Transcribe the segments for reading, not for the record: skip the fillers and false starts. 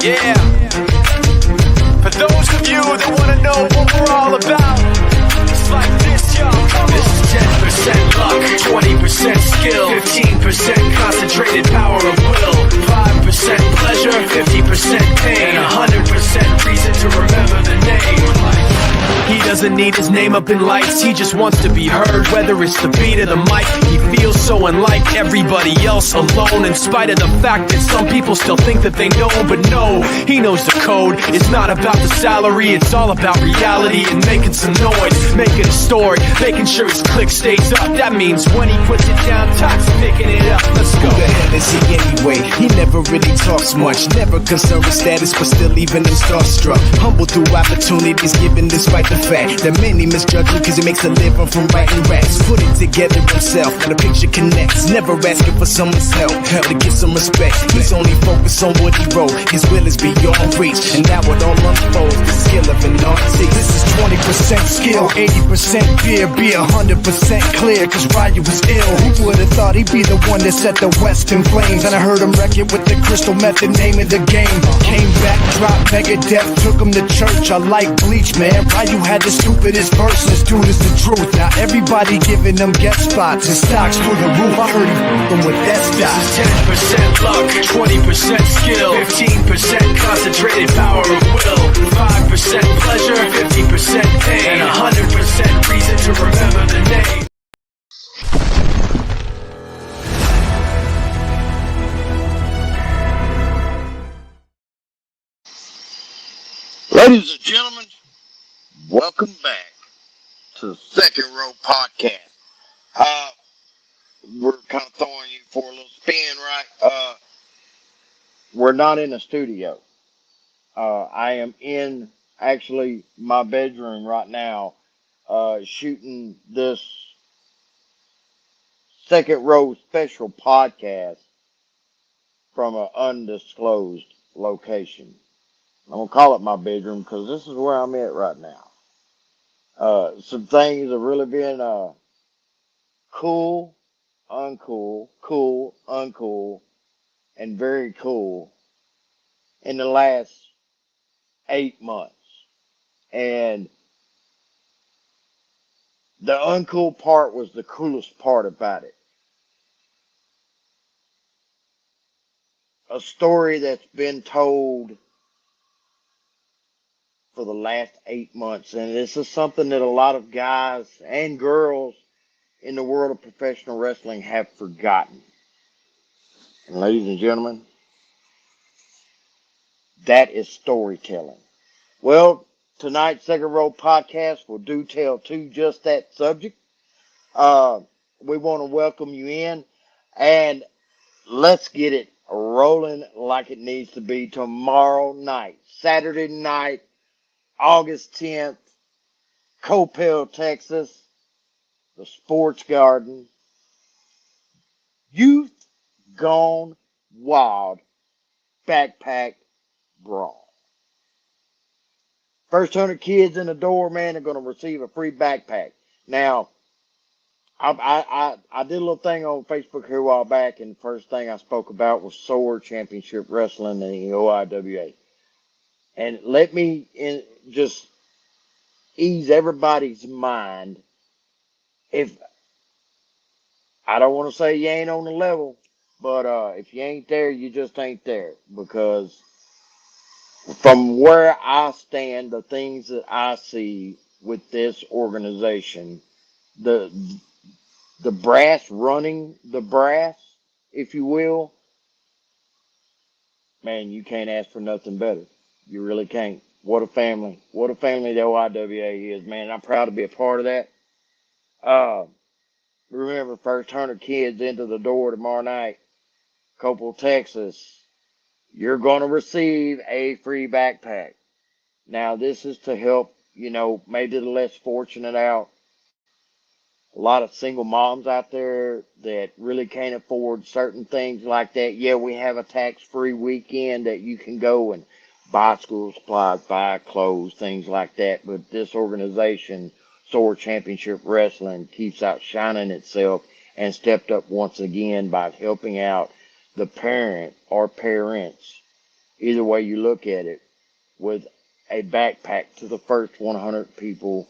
Yeah. For those of you that want to know what we're all about, it's like this, y'all. This is 10% luck, 20% skill, 15% concentrated power of will, 5% pleasure, 50% pain, and 100% reason to remember the name. He doesn't need his name up in lights, he just wants to be heard, whether it's the beat or the mic. He feels so unlike everybody else, alone, in spite of the fact that some people still think that they know. But no, he knows the code. It's not about the salary, it's all about reality and making some noise, making a story, making sure his click stays up. That means when he puts it down, Tox picking it up. Let's go. Who the hell is he anyway? He never really talks much, never concerned with status, but still even him starstruck. Humble through opportunities given despite the fact that many misjudge him cause he makes a living from writing raps. Put it together himself, and the picture connects. Never asking for someone's help to get some respect. He's only focused on what he wrote. His will is beyond reach, and now it all unfolds. The skill of an artist. This is 20% skill, 80% fear, be 100% clear, cause Ryu was ill. Who would've thought he'd be the one that set the West in flames? And I heard him wreck it with the crystal method, name of the game. Came back, dropped Megadeth, took him to church. I like Bleach, man. Ryu had the stupidest verses, dude is the truth. Now everybody giving them guest spots and stocks through the roof. I heard he them with that stock. This is 10% luck, 20% skill, 15% concentrated power of will, 5% pleasure, 50% pain, and 100% reason to remember the name. Ladies and gentlemen, welcome back to the Second Row Podcast. We're kind of throwing you for a little spin, right? We're not in a studio. I am in actually my bedroom right now, shooting this Second Row special podcast from an undisclosed location. I'm going to call it my bedroom because this is where I'm at right now. Some things have really been cool, uncool, cool, uncool, and very cool in the last 8 months. And the uncool part was the coolest part about it. A story that's been told for the last 8 months. And this is something that a lot of guys and girls in the world of professional wrestling have forgotten. And ladies and gentlemen, that is storytelling. Well, tonight's Second Row Podcast will do tell to just that subject. We want to welcome you in, and let's get it rolling like it needs to be tomorrow night, Saturday night, August 10th, Coppell, Texas, the Sports Garden. Youth Gone Wild Backpack Brawl. First 100 kids in the door, man, are going to receive a free backpack. Now, I did a little thing on Facebook here a while back, and the first thing I spoke about was Sword Championship Wrestling and the OIWA. And let me just ease everybody's mind. If I don't want to say you ain't on the level, but if you ain't there, you just ain't there. Because from where I stand, the things that I see with this organization, the brass running the brass, if you will, man, you can't ask for nothing better. You really can't. What a family. What a family the OIWA is, man. I'm proud to be a part of that. Remember, first 100 kids into the door tomorrow night, Coppell, Texas. You're going to receive a free backpack. Now, this is to help, maybe the less fortunate out. A lot of single moms out there that really can't afford certain things like that. Yeah, we have a tax-free weekend that you can go and buy school supplies, buy clothes, things like that. But this organization, Sword Championship Wrestling, keeps outshining itself and stepped up once again by helping out the parent or parents either way you look at it, with a backpack to the first 100 people,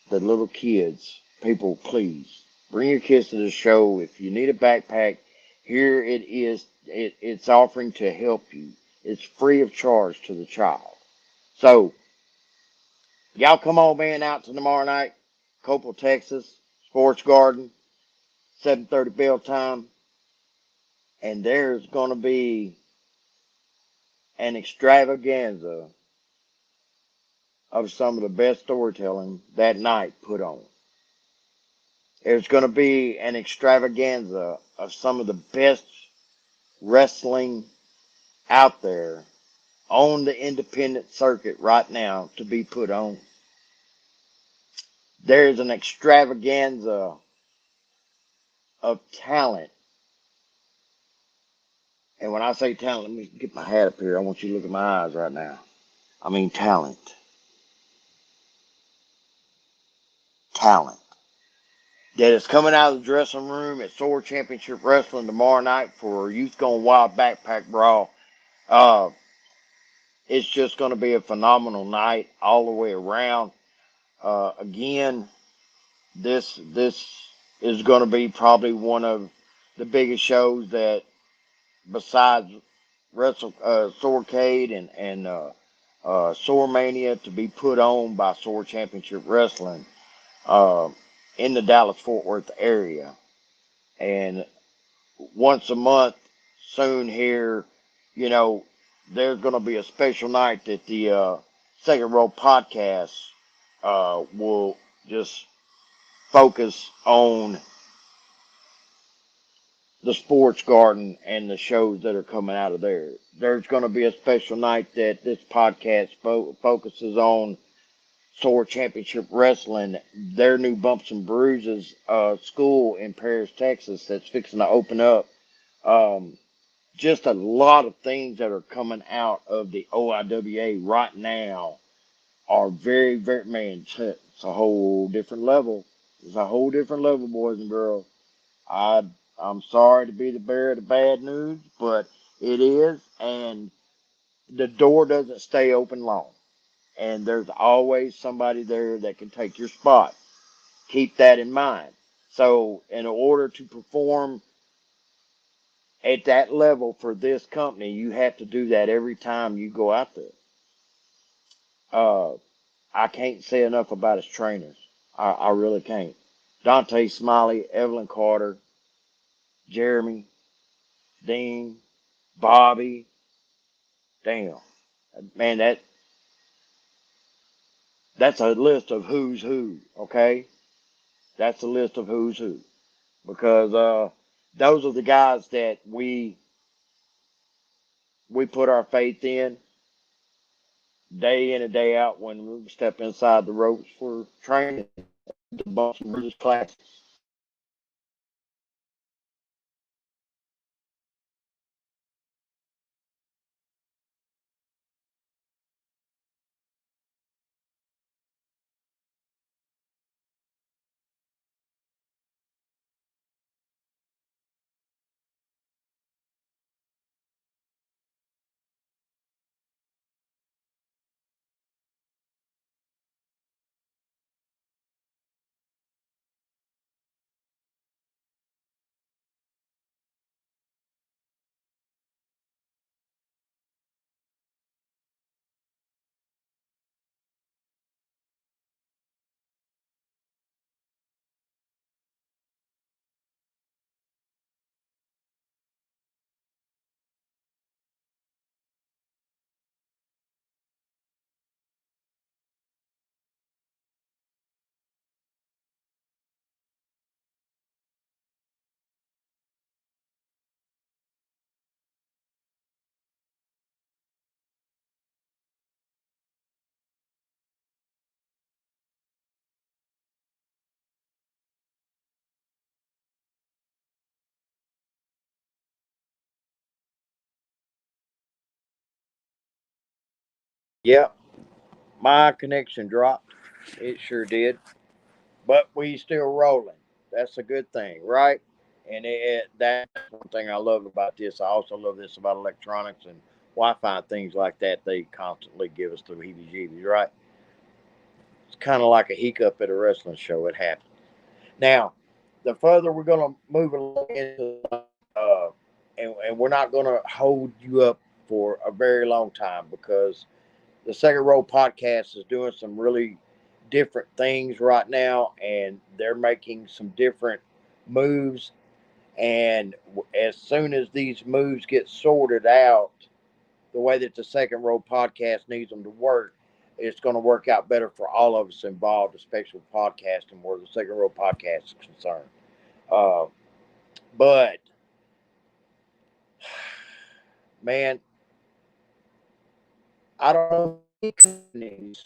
the little kids. People, please bring your kids to the show. If you need a backpack, here it is. It's offering to help you. It's free of charge to the child. So, y'all come on, man, out to tomorrow night, Copel, Texas, Sports Garden, 7:30 bell time, and there's going to be an extravaganza of some of the best storytelling that night put on. There's going to be an extravaganza of some of the best wrestling out there on the independent circuit right now to be put on. There's an extravaganza of talent. And when I say talent, let me get my hat up here. I want you to look at my eyes right now. I mean talent. Talent. That is coming out of the dressing room at Sword Championship Wrestling tomorrow night for Youth Gone Wild Backpack Brawl. Uh, it's just going to be a phenomenal night all the way around. Again, this is going to be probably one of the biggest shows that, besides Swordcade and Sword Mania, to be put on by Sword Championship Wrestling uh, in the Dallas Fort Worth area. And once a month, soon here, you know, there's going to be a special night that the Second Row Podcast will just focus on the Sports Garden and the shows that are coming out of there. There's going to be a special night that this podcast focuses on Sword Championship Wrestling, their new Bumps and Bruises school in Paris, Texas, that's fixing to open up. Um, just a lot of things that are coming out of the OIWA right now are very, very, man, it's a whole different level. It's a whole different level, boys and girls. I, I'm sorry to be the bearer of the bad news, but it is, and the door doesn't stay open long. And there's always somebody there that can take your spot. Keep that in mind. So, in order to perform at that level for this company, you have to do that every time you go out there. Uh, I can't say enough about his trainers. I really can't. Dante Smiley, Evelyn Carter, Jeremy, Dean, Bobby. Damn, man, that's a list of who's who. Okay, that's a list of who's who, because those are the guys that we put our faith in day in and day out when we step inside the ropes for training the Boston Brutus classes. Yep, my connection dropped. It sure did. But we still rolling. That's a good thing, right? And that's one thing I love about this. I also love this about electronics and Wi-Fi and things like that, they constantly give us the heebie-jeebies, right? It's kind of like a hiccup at a wrestling show. It happens. Now, the further we're going to move along into, and we're not going to hold you up for a very long time because the Second Row podcast is doing some really different things right now, and they're making some different moves. And as soon as these moves get sorted out, the way that the Second Row podcast needs them to work, it's going to work out better for all of us involved, especially podcasting, where the Second Row podcast is concerned. Uh, but man, I don't know any companies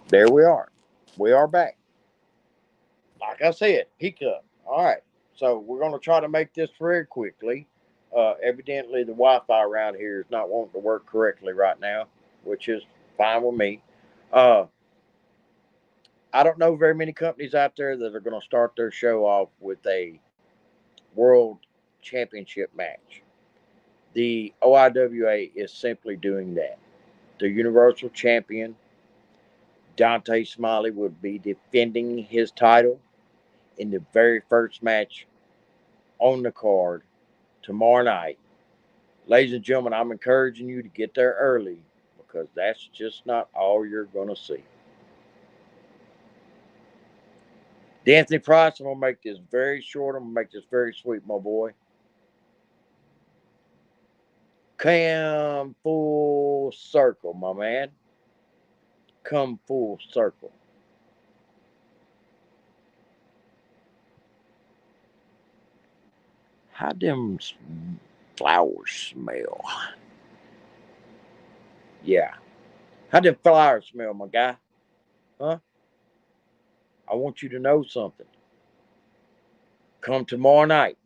there we are. We are back. Like I said, hiccup. All right. So we're going to try to make this very quickly. Evidently, the Wi Fi around here is not wanting to work correctly right now, which is fine with me. Uh, I don't know very many companies out there that are going to start their show off with a world championship match. The OIWA is simply doing that. The Universal Champion, Dante Smiley, would be defending his title in the very first match on the card tomorrow night. Ladies and gentlemen, I'm encouraging you to get there early because that's just not all you're going to see. D'Anthony Price, I'm going to make this very short. I'm going to make this very sweet, my boy. Come full circle, my man. Come full circle. How them flowers smell? Yeah. How them flowers smell, my guy? Huh? I want you to know something. Come tomorrow night,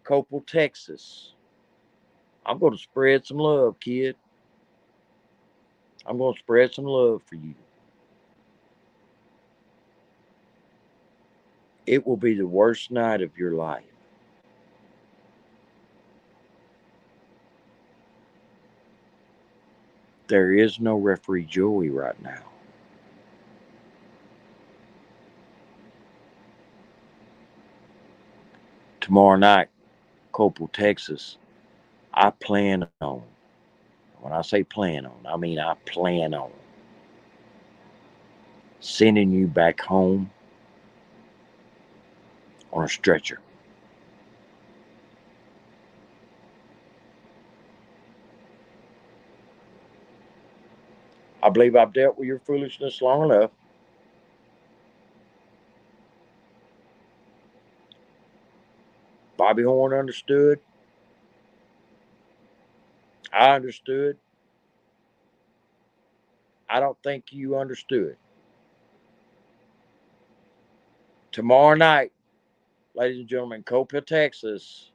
Copel, Texas. I'm going to spread some love, kid. I'm going to spread some love for you. It will be the worst night of your life. There is no referee Joey right now. Tomorrow night, Copel, Texas, I plan on, when I say plan on, I mean I plan on sending you back home on a stretcher. I believe I've dealt with your foolishness long enough. Bobby Horn understood. I understood. I don't think you understood. Tomorrow night, ladies and gentlemen, Copel, Texas,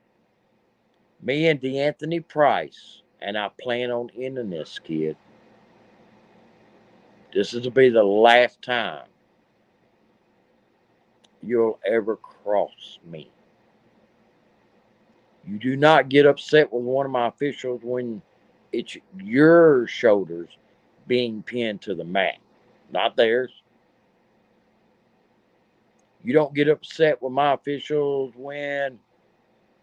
me and D'Anthony Price, and I plan on ending this, kid. This is to be the last time you'll ever cross me. You do not get upset with one of my officials when it's your shoulders being pinned to the mat, not theirs. You don't get upset with my officials when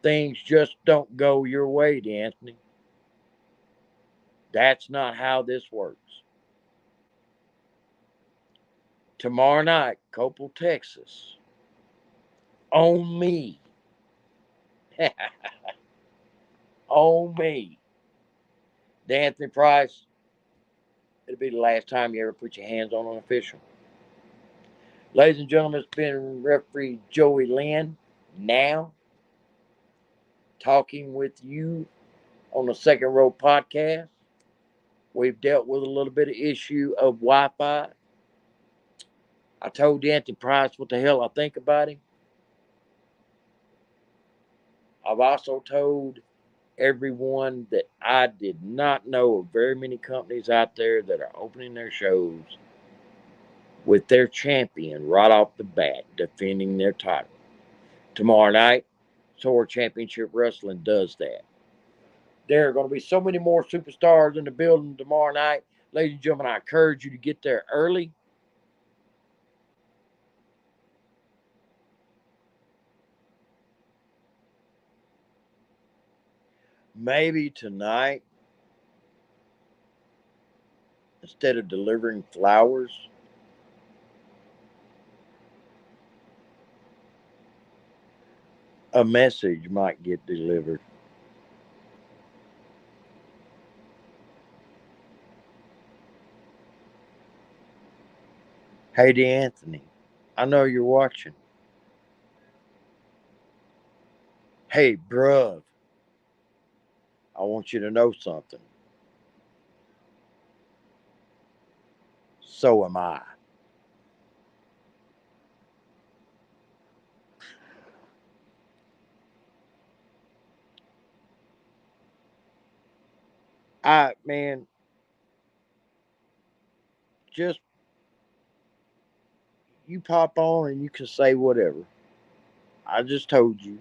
things just don't go your way, Anthony. That's not how this works. Tomorrow night, Copel, Texas. On me. On me. D'Anthony Price, it'll be the last time you ever put your hands on an official. Ladies and gentlemen, it's been referee Joey Lynn now talking with you on the Second Row podcast. We've dealt with a little bit of issue of Wi-Fi. I told Anthony Price what the hell I think about him. I've also told everyone that I did not know of very many companies out there that are opening their shows with their champion right off the bat defending their title. Tomorrow night, Sword Championship Wrestling does that. There are going to be so many more superstars in the building tomorrow night. Ladies and gentlemen, I encourage you to get there early. Maybe tonight, instead of delivering flowers, a message might get delivered. Hey, D'Anthony, I know you're watching. Hey, bruv, I want you to know something. So am I. Man, just you pop on and you can say whatever. I just told you.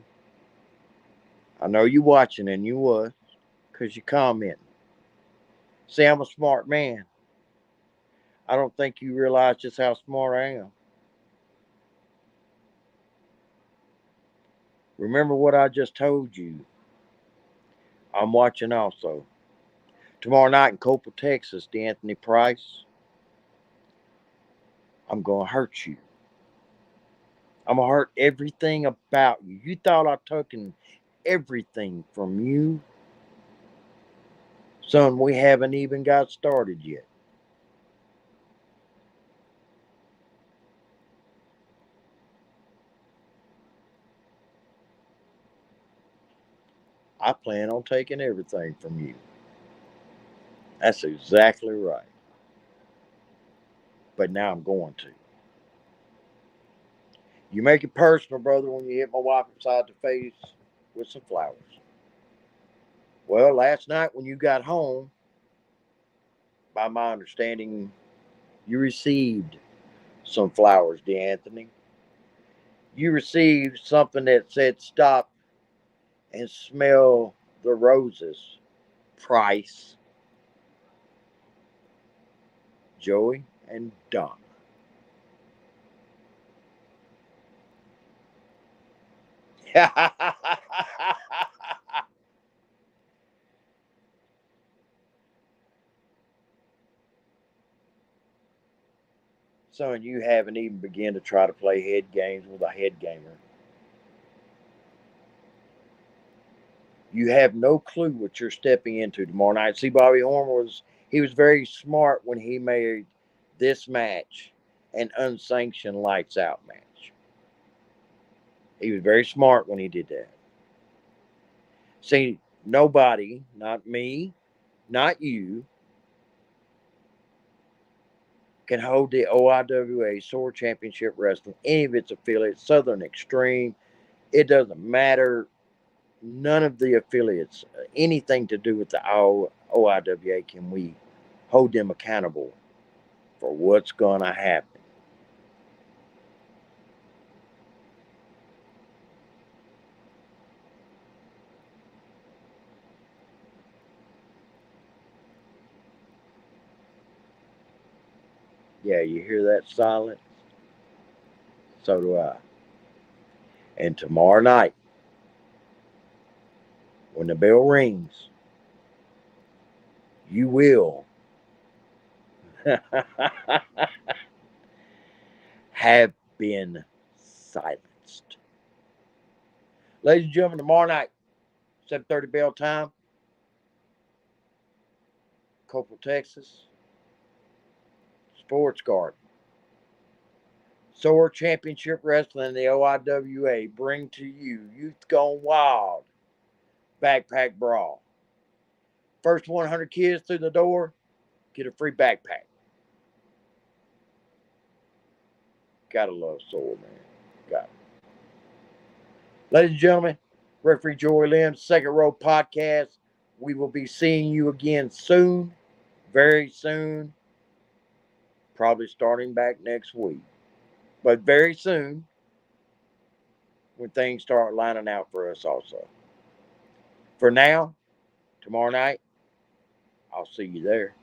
I know you watching and you was because you commenting. See, I'm a smart man. I don't think you realize just how smart I am. Remember what I just told you. I'm watching also. Tomorrow night in Copel, Texas, D'Anthony Price, I'm going to hurt you. I'm going to hurt everything about you. You thought I took everything from you? Son, we haven't even got started yet. I plan on taking everything from you. That's exactly right. But now I'm going to. You make it personal, brother, when you hit my wife upside the face with some flowers. Well, last night when you got home, by my understanding, you received some flowers, D'Anthony. You received something that said stop and smell the roses. Price, Joey, and Don. Son, you haven't even begun to try to play head games with a head gamer. You have no clue what you're stepping into tomorrow night. See, Bobby Orr was very smart when he made this match an unsanctioned lights out match. He was very smart when he did that. See, nobody, not me, not you, can hold the OIWA Sword Championship Wrestling, any of its affiliates, Southern Extreme. It doesn't matter. None of the affiliates, anything to do with the OIWA, can we hold them accountable for what's going to happen. Yeah, you hear that silence? So do I. And tomorrow night, when the bell rings, you will have been silenced. Ladies and gentlemen, tomorrow night, 7:30 bell time, Coppell, Texas, Sports Garden. Sword Championship Wrestling, the OIWA, bring to you Youth Gone Wild Backpack Brawl. First 100 kids through the door get a free backpack. Gotta love Sword, man. Got it. Ladies and gentlemen, Referee Joey Lim's Second Row Podcast. We will be seeing you again soon, very soon, probably starting back next week. But very soon, when things start lining out for us also. For now, tomorrow night, I'll see you there.